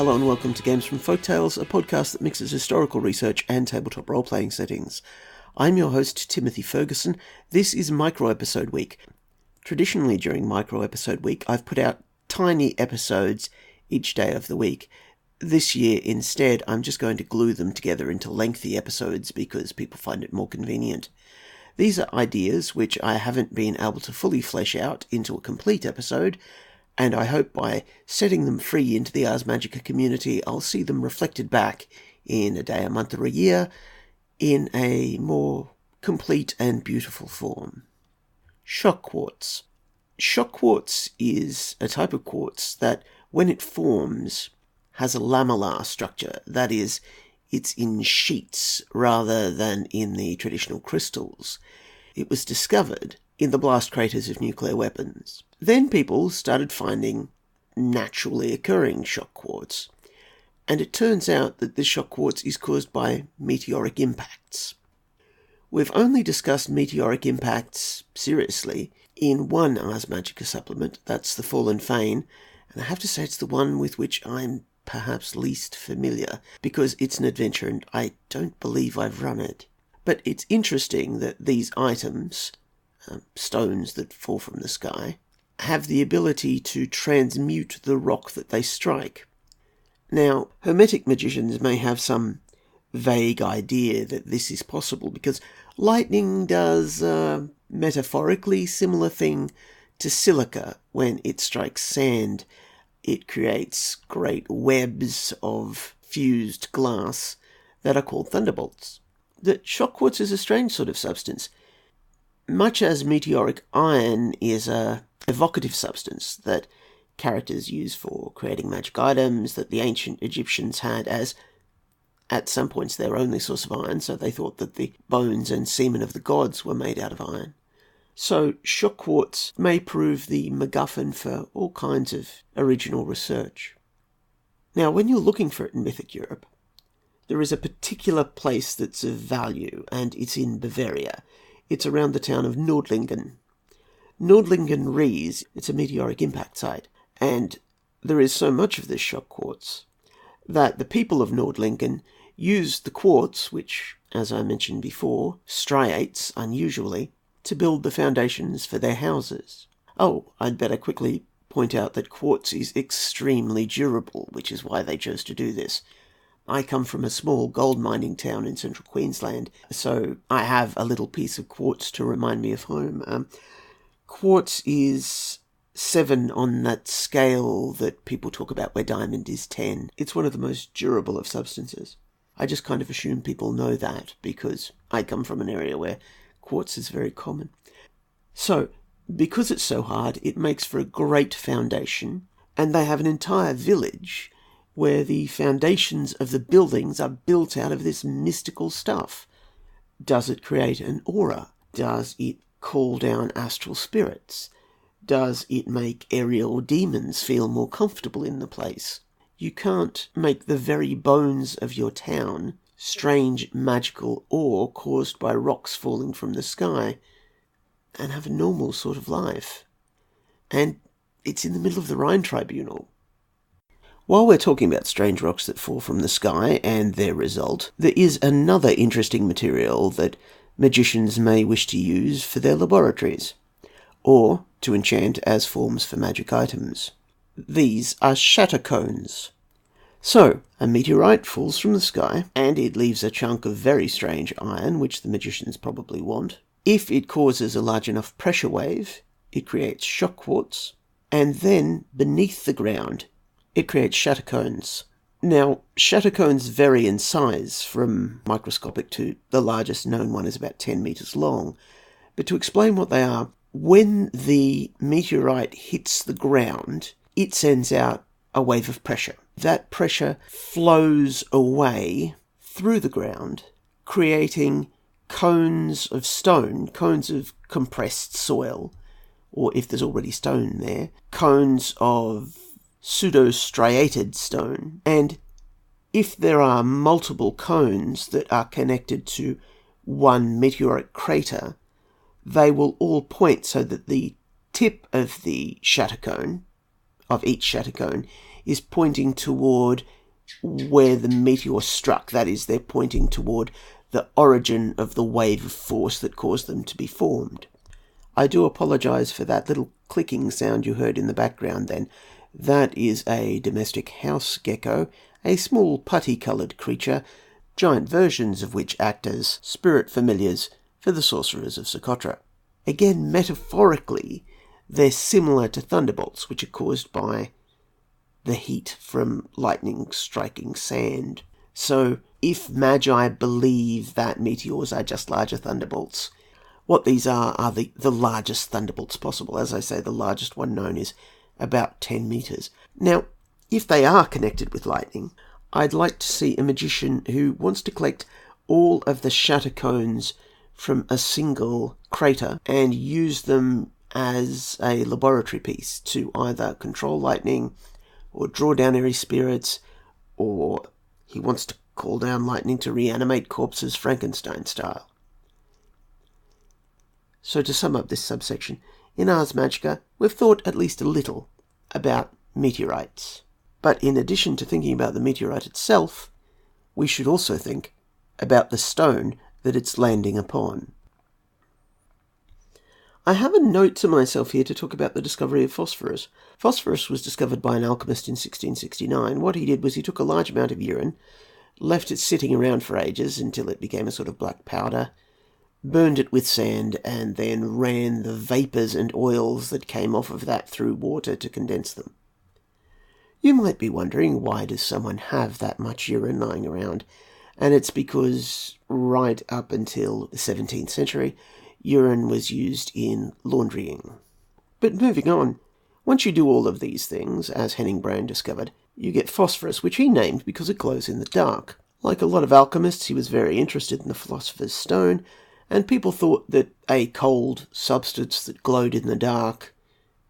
Hello and welcome to Games from Folktales, a podcast that mixes historical research and tabletop role-playing settings. I'm your host, Timothy Ferguson. This is Microepisode Week. Traditionally during Microepisode Week, I've put out tiny episodes each day of the week. This year, instead, I'm just going to glue them together into lengthy episodes because people find it more convenient. These are ideas which I haven't been able to fully flesh out into a complete episode, and I hope by setting them free into the Ars Magica community, I'll see them reflected back in a day, a month, or a year in a more complete and beautiful form. Shock quartz. Shock quartz is a type of quartz that, when it forms, has a lamellar structure. That is, it's in sheets rather than in the traditional crystals. It was discovered in the blast craters of nuclear weapons. Then people started finding naturally occurring shock quartz, and it turns out that this shock quartz is caused by meteoric impacts. We've only discussed meteoric impacts seriously in one Ars Magica supplement, that's the Fallen Fane, and I have to say it's the one with which I'm perhaps least familiar, because it's an adventure and I don't believe I've run it. But it's interesting that these items, stones that fall from the sky, have the ability to transmute the rock that they strike. Now, Hermetic magicians may have some vague idea that this is possible because lightning does a metaphorically similar thing to silica when it strikes sand. It creates great webs of fused glass that are called thunderbolts. The shock quartz is a strange sort of substance. Much as meteoric iron is a evocative substance that characters use for creating magic items that the ancient Egyptians had as, at some points, their only source of iron, so they thought that the bones and semen of the gods were made out of iron. So shock quartz may prove the MacGuffin for all kinds of original research. Now, when you're looking for it in Mythic Europe, there is a particular place that's of value, and it's in Bavaria. It's around the town of Nordlingen. Nordlingen-Ries, it's a meteoric impact site, and there is so much of this shock quartz that the people of Nordlingen use the quartz, which, as I mentioned before, striates unusually, to build the foundations for their houses. Oh, I'd better quickly point out that quartz is extremely durable, which is why they chose to do this. I come from a small gold mining town in central Queensland, so I have a little piece of quartz to remind me of home. Quartz is 7 on that scale that people talk about where diamond is 10. It's one of the most durable of substances. I just kind of assume people know that because I come from an area where quartz is very common. So, because it's so hard, it makes for a great foundation, and they have an entire village where the foundations of the buildings are built out of this mystical stuff. Does it create an aura? Does it call down astral spirits? Does it make aerial demons feel more comfortable in the place? You can't make the very bones of your town strange magical ore caused by rocks falling from the sky and have a normal sort of life. And it's in the middle of the Rhine Tribunal. While we're talking about strange rocks that fall from the sky and their result, there is another interesting material that magicians may wish to use for their laboratories, or to enchant as forms for magic items. These are shatter cones. So, a meteorite falls from the sky, and it leaves a chunk of very strange iron, which the magicians probably want. If it causes a large enough pressure wave, it creates shock quartz, and then, beneath the ground, it creates shatter cones. Now, shatter cones vary in size from microscopic to the largest known one is about 10 meters long. But to explain what they are, when the meteorite hits the ground, it sends out a wave of pressure. That pressure flows away through the ground, creating cones of stone, cones of compressed soil, or if there's already stone there, cones of pseudo-striated stone. And if there are multiple cones that are connected to one meteoric crater, they will all point so that the tip of the shatter cone, of each shatter cone, is pointing toward where the meteor struck. That is, they're pointing toward the origin of the wave of force that caused them to be formed. I do apologize for that little clicking sound you heard in the background then. That is a domestic house gecko, a small putty-coloured creature, giant versions of which act as spirit familiars for the sorcerers of Socotra. Again, metaphorically, they're similar to thunderbolts, which are caused by the heat from lightning striking sand. So, if Magi believe that meteors are just larger thunderbolts, what these are the largest thunderbolts possible. As I say, the largest one known is about 10 meters. Now, if they are connected with lightning, I'd like to see a magician who wants to collect all of the shatter cones from a single crater and use them as a laboratory piece to either control lightning or draw down airy spirits, or he wants to call down lightning to reanimate corpses Frankenstein style. So to sum up this subsection, in Ars Magica, we've thought at least a little about meteorites. But in addition to thinking about the meteorite itself, we should also think about the stone that it's landing upon. I have a note to myself here to talk about the discovery of phosphorus. Phosphorus was discovered by an alchemist in 1669. What he did was he took a large amount of urine, left it sitting around for ages until it became a sort of black powder, burned it with sand, and then ran the vapours and oils that came off of that through water to condense them. You might be wondering, why does someone have that much urine lying around? And it's because right up until the 17th century, urine was used in laundrying. But moving on, once you do all of these things, as Henning Brown discovered, you get phosphorus, which he named because it glows in the dark. Like a lot of alchemists, he was very interested in the philosopher's stone, and people thought that a cold substance that glowed in the dark,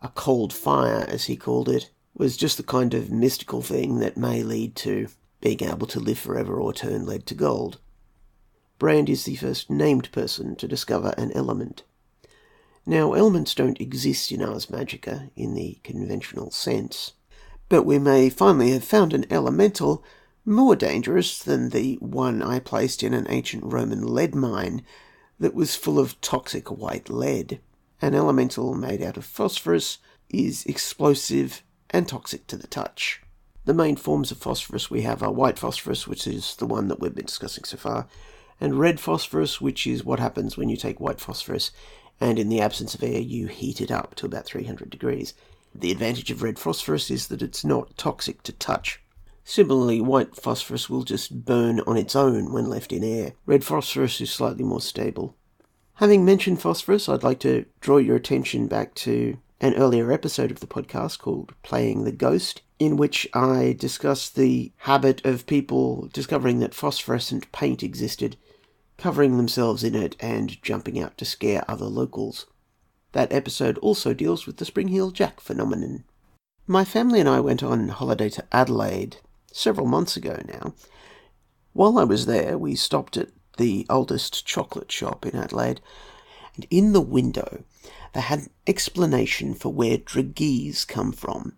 a cold fire as he called it, was just the kind of mystical thing that may lead to being able to live forever or turn lead to gold. Brand is the first named person to discover an element. Now, elements don't exist in Ars Magica in the conventional sense, but we may finally have found an elemental more dangerous than the one I placed in an ancient Roman lead mine that was full of toxic white lead. An elemental made out of phosphorus is explosive and toxic to the touch. The main forms of phosphorus we have are white phosphorus, which is the one that we've been discussing so far, and red phosphorus, which is what happens when you take white phosphorus and in the absence of air you heat it up to about 300 degrees. The advantage of red phosphorus is that it's not toxic to touch. Similarly, white phosphorus will just burn on its own when left in air. Red phosphorus is slightly more stable. Having mentioned phosphorus, I'd like to draw your attention back to an earlier episode of the podcast called Playing the Ghost, in which I discussed the habit of people discovering that phosphorescent paint existed, covering themselves in it and jumping out to scare other locals. That episode also deals with the Spring Heel Jack phenomenon. My family and I went on holiday to Adelaide several months ago now. While I was there, we stopped at the oldest chocolate shop in Adelaide, and in the window they had an explanation for where dragees come from.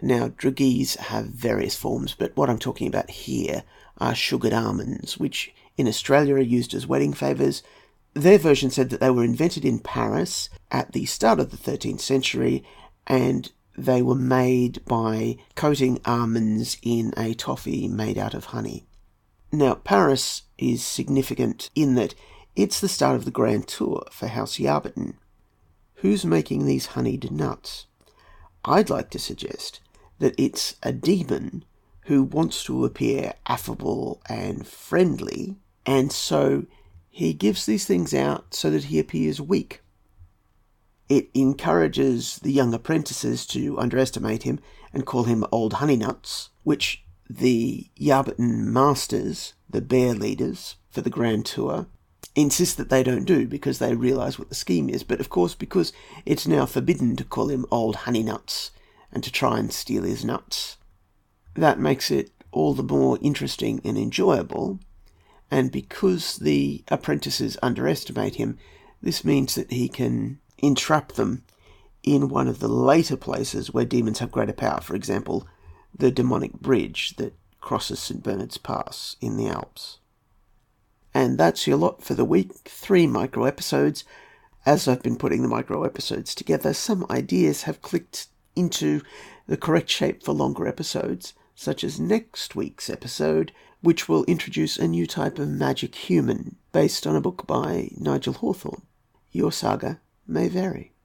Now, dragees have various forms, but what I'm talking about here are sugared almonds, which in Australia are used as wedding favours. Their version said that they were invented in Paris at the start of the 13th century, and they were made by coating almonds in a toffee made out of honey. Now, Paris is significant in that it's the start of the Grand Tour for House Yarberton. Who's making these honeyed nuts? I'd like to suggest that it's a demon who wants to appear affable and friendly, and so he gives these things out so that he appears weak. It encourages the young apprentices to underestimate him and call him Old Honeynuts, which the Yarberton Masters, the bear leaders for the Grand Tour, insist that they don't do because they realise what the scheme is. But of course, because it's now forbidden to call him Old Honeynuts and to try and steal his nuts, that makes it all the more interesting and enjoyable. And because the apprentices underestimate him, this means that he can entrap them in one of the later places where demons have greater power. For example, the demonic bridge that crosses St. Bernard's Pass in the Alps. And that's your lot for the week. 3 micro-episodes. As I've been putting the micro-episodes together, some ideas have clicked into the correct shape for longer episodes, such as next week's episode, which will introduce a new type of magic human based on a book by Nigel Hawthorne. Your saga may vary.